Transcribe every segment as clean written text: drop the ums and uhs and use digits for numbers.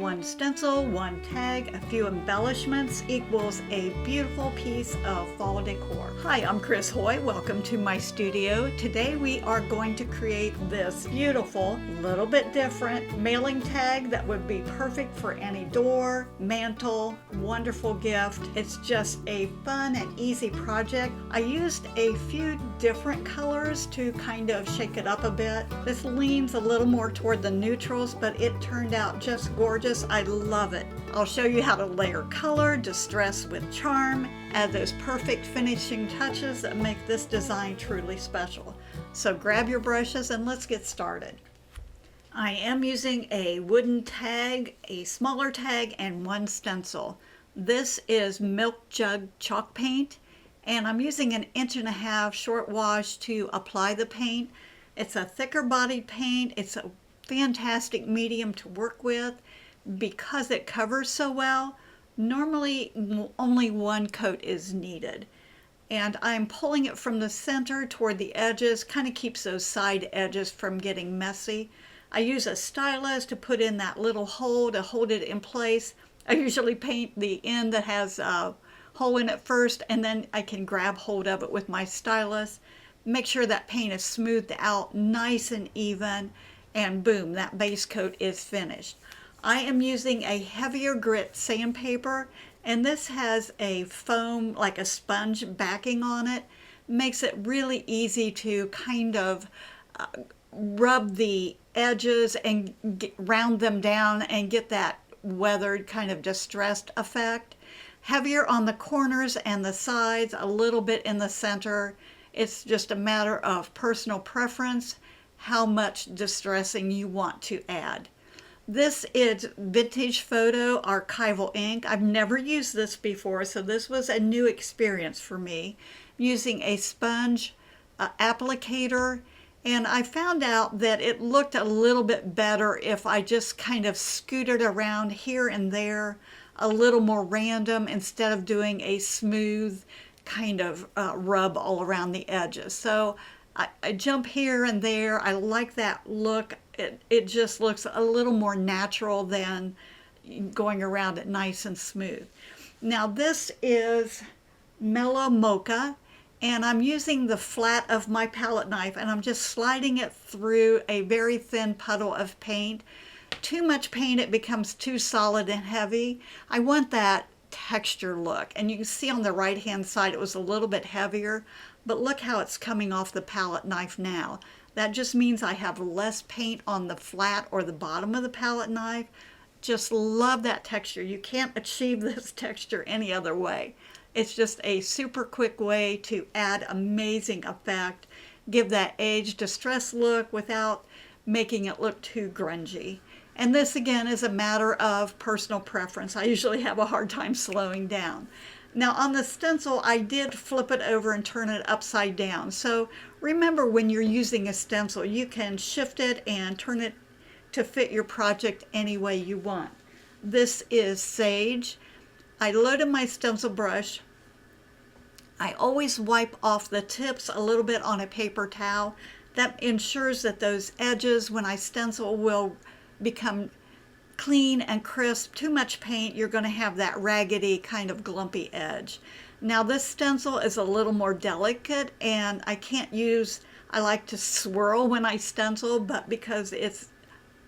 One stencil, one tag, a few embellishments equals a beautiful piece of fall decor. Hi, I'm Chris Hoy. Welcome to my studio. Today we are going to create this beautiful, little bit different mailing tag that would be perfect for any door, mantle, wonderful gift. It's just a fun and easy project. I used a few different colors to kind of shake it up a bit. This leans a little more toward the neutrals, but it turned out just gorgeous. I love it. I'll show you how to layer color, distress with charm, add those perfect finishing touches that make this design truly special. So grab your brushes and let's get started. I am using a wooden tag, a smaller tag, and one stencil. This is milk jug chalk paint, and I'm using an 1.5 inch short wash to apply the paint. It's a thicker bodied paint. It's a fantastic medium to work with because it covers so well. Normally only one coat is needed, and I'm pulling it from the center toward the edges, kind of keeps those side edges from getting messy. I use a stylus to put in that little hole to hold it in place. I usually paint the end that has a hole in it first, and then I can grab hold of it with my stylus. Make sure that paint is smoothed out nice and even, and boom, that base coat is finished. I am using a heavier grit sandpaper, and this has a foam, like a sponge backing on it. Makes it really easy to kind of rub the edges and round them down and get that weathered kind of distressed effect. Heavier on the corners and the sides, a little bit in the center. It's just a matter of personal preference, how much distressing you want to add. This is Vintage Photo Archival ink. I've never used this before, so this was a new experience for me. I'm using a sponge applicator, and I found out that it looked a little bit better if I just kind of scooted around here and there, a little more random, instead of doing a smooth kind of rub all around the edges. So I jump here and there. I like that look. It just looks a little more natural than going around it nice and smooth. Now this is Mellow Mocha, and I'm using the flat of my palette knife, and I'm just sliding it through a very thin puddle of paint. Too much paint, it becomes too solid and heavy. I want that texture look, and you can see on the right hand side it was a little bit heavier, but look how it's coming off the palette knife now. That just means I have less paint on the flat or the bottom of the palette knife. Just love that texture. You can't achieve this texture any other way. It's just a super quick way to add amazing effect, give that age distress look without making it look too grungy. And this again is a matter of personal preference. I usually have a hard time slowing down. Now on the stencil, I did flip it over and turn it upside down. So remember, when you're using a stencil, you can shift it and turn it to fit your project any way you want. This is Sage. I loaded my stencil brush. I always wipe off the tips a little bit on a paper towel. That ensures that those edges, when I stencil, will become clean and crisp. Too much paint, you're going to have that raggedy kind of glumpy edge. Now this stencil is a little more delicate, and I like to swirl when I stencil, but because it's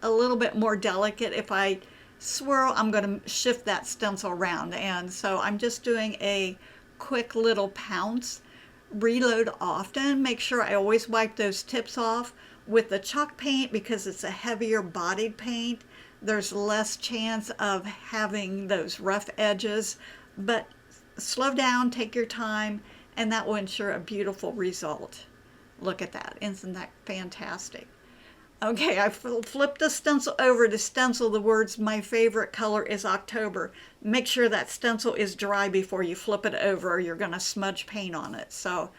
a little bit more delicate, if I swirl, I'm going to shift that stencil around, and so I'm just doing a quick little pounce. Reload often. Make sure I always wipe those tips off. With the chalk paint, because it's a heavier bodied paint, there's less chance of having those rough edges, but slow down, take your time, and that will ensure a beautiful result. Look at that. Isn't that fantastic? Okay, I flipped the stencil over to stencil the words, my favorite color is October. Make sure that stencil is dry before you flip it over, or you're going to smudge paint on it. So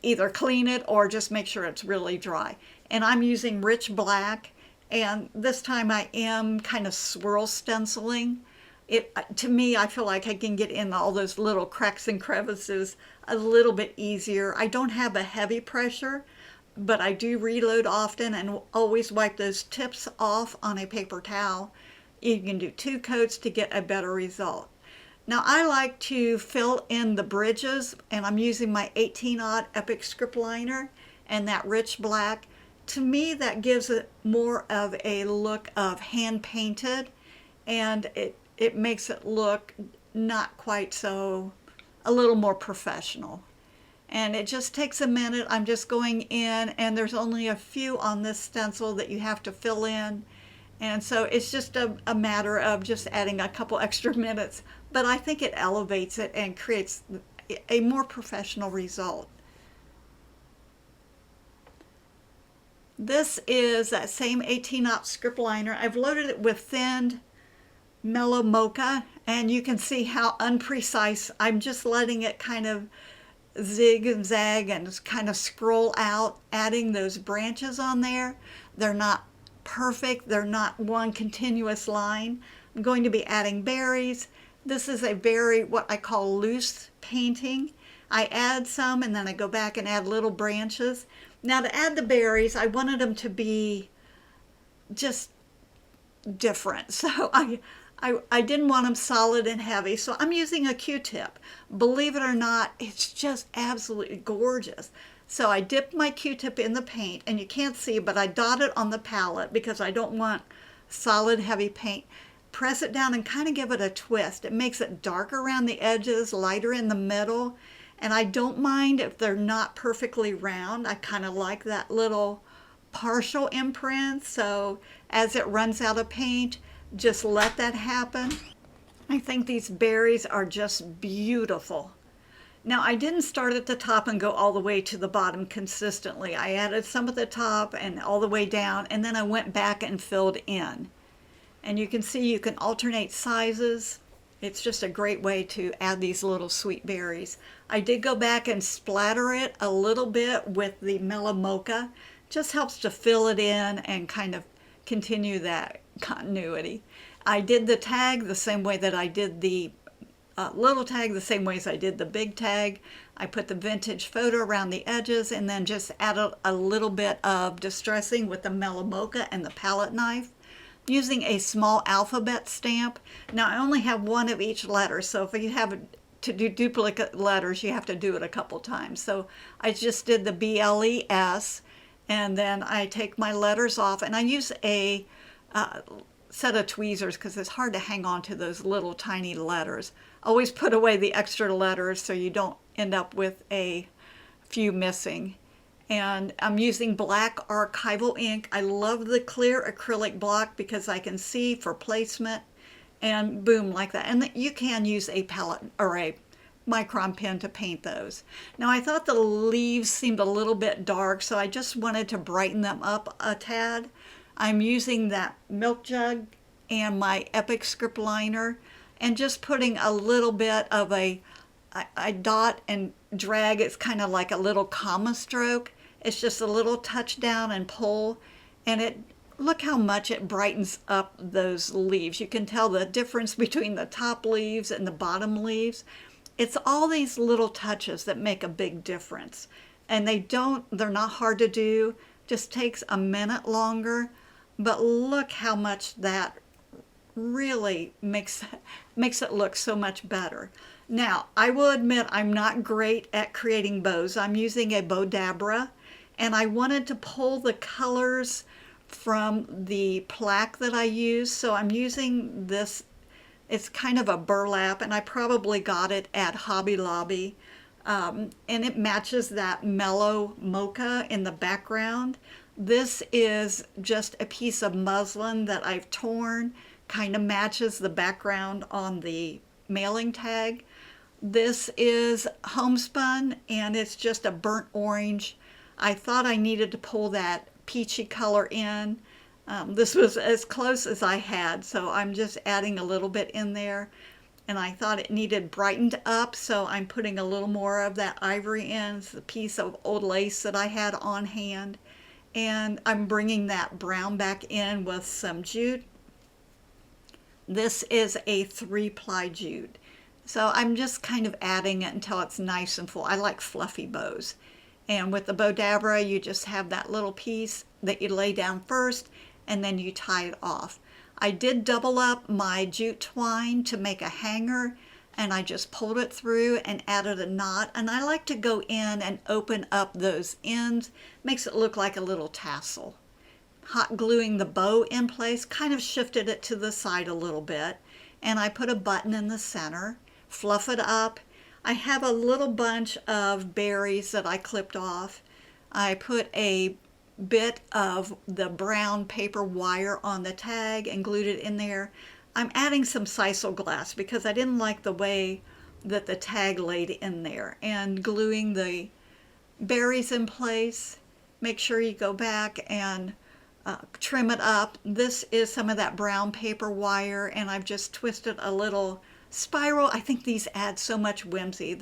either clean it or just make sure it's really dry. And I'm using rich black, and this time I am kind of swirl stenciling. To me, I feel like I can get in all those little cracks and crevices a little bit easier. I don't have a heavy pressure, but I do reload often and always wipe those tips off on a paper towel. You can do 2 coats to get a better result. Now I like to fill in the bridges, and I'm using my 18-aught Epic script liner and that rich black. To me, that gives it more of a look of hand painted, and it makes it look not quite so, a little more professional. And it just takes a minute. I'm just going in, and there's only a few on this stencil that you have to fill in. And so it's just a matter of just adding a couple extra minutes, but I think it elevates it and creates a more professional result. This is that same 18-aught script liner. I've loaded it with thinned Mellow Mocha, and you can see how unprecise. I'm just letting it kind of zig and zag and kind of scroll out, adding those branches on there. They're not perfect. They're not one continuous line. I'm going to be adding berries. This is a very, what I call, loose painting. I add some and then I go back and add little branches. Now to add the berries, I wanted them to be just different. So I didn't want them solid and heavy, so I'm using a Q-tip. Believe it or not, it's just absolutely gorgeous. So I dipped my Q-tip in the paint, and you can't see, but I dot it on the palette because I don't want solid heavy paint. Press it down and kind of give it a twist. It makes it darker around the edges, lighter in the middle, and I don't mind if they're not perfectly round. I kind of like that little partial imprint, so as it runs out of paint, just let that happen. I think these berries are just beautiful. Now I didn't start at the top and go all the way to the bottom consistently. I added some at the top and all the way down, and then I went back and filled in. And you can see you can alternate sizes. It's just a great way to add these little sweet berries. I did go back and splatter it a little bit with the Mellow Mocha. Just helps to fill it in and kind of continue that continuity. I did the tag the same way that I did the little tag, the same way as I did the big tag. I put the vintage photo around the edges and then just added a little bit of distressing with the Mellow Mocha and the palette knife, using a small alphabet stamp. Now I only have one of each letter, so if you have to do duplicate letters, you have to do it a couple times. So I just did the BLES, and then I take my letters off, and I use a set of tweezers because it's hard to hang on to those little tiny letters. Always put away the extra letters so you don't end up with a few missing. And I'm using black archival ink. I love the clear acrylic block because I can see for placement, and boom, like that. And you can use a palette or a micron pen to paint those. Now I thought the leaves seemed a little bit dark, so I just wanted to brighten them up a tad. I'm using that milk jug and my Epic script liner and just putting a little bit of I dot and drag. It's kind of like a little comma stroke. It's just a little touch down and pull, and look how much it brightens up those leaves. You can tell the difference between the top leaves and the bottom leaves. It's all these little touches that make a big difference, and they're not hard to do. Just takes a minute longer, but look how much that really makes it look so much better. Now I will admit I'm not great at creating bows. I'm using a bow dabra, and I wanted to pull the colors from the plaque that I use, so I'm using this. It's kind of a burlap, and I probably got it at Hobby Lobby, and it matches that Mellow Mocha in the background. This is just a piece of muslin that I've torn, kind of matches the background on the mailing tag. This is homespun, and it's just a burnt orange. I thought I needed to pull that peachy color in. This was as close as I had, so I'm just adding a little bit in there. And I thought it needed brightened up, so I'm putting a little more of that ivory in. It's a piece of old lace that I had on hand. And I'm bringing that brown back in with some jute. This is a 3-ply jute. So I'm just kind of adding it until it's nice and full. I like fluffy bows. And with the bow dabra, you just have that little piece that you lay down first, and then you tie it off. I did double up my jute twine to make a hanger, and I just pulled it through and added a knot. And I like to go in and open up those ends, makes it look like a little tassel. Hot gluing the bow in place kind of shifted it to the side a little bit, and I put a button in the center, fluff it up. I have a little bunch of berries that I clipped off. I put a bit of the brown paper wire on the tag and glued it in there. I'm adding some sisal glass because I didn't like the way that the tag laid in there, and gluing the berries in place. Make sure you go back and trim it up. This is some of that brown paper wire, and I've just twisted a little spiral. I think these add so much whimsy.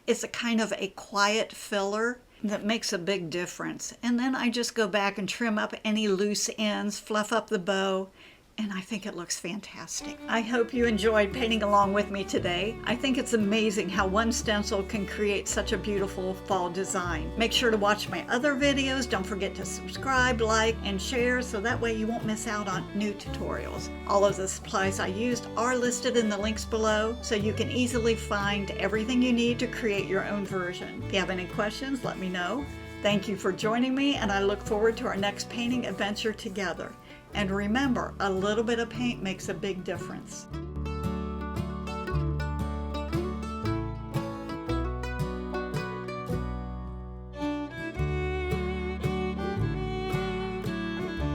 It's a kind of a quiet filler that makes a big difference. And then I just go back and trim up any loose ends, fluff up the bow, and I think it looks fantastic. I hope you enjoyed painting along with me today. I think it's amazing how one stencil can create such a beautiful fall design. Make sure to watch my other videos. Don't forget to subscribe, like, and share so that way you won't miss out on new tutorials. All of the supplies I used are listed in the links below, so you can easily find everything you need to create your own version. If you have any questions, let me know. Thank you for joining me, and I look forward to our next painting adventure together. And remember, a little bit of paint makes a big difference.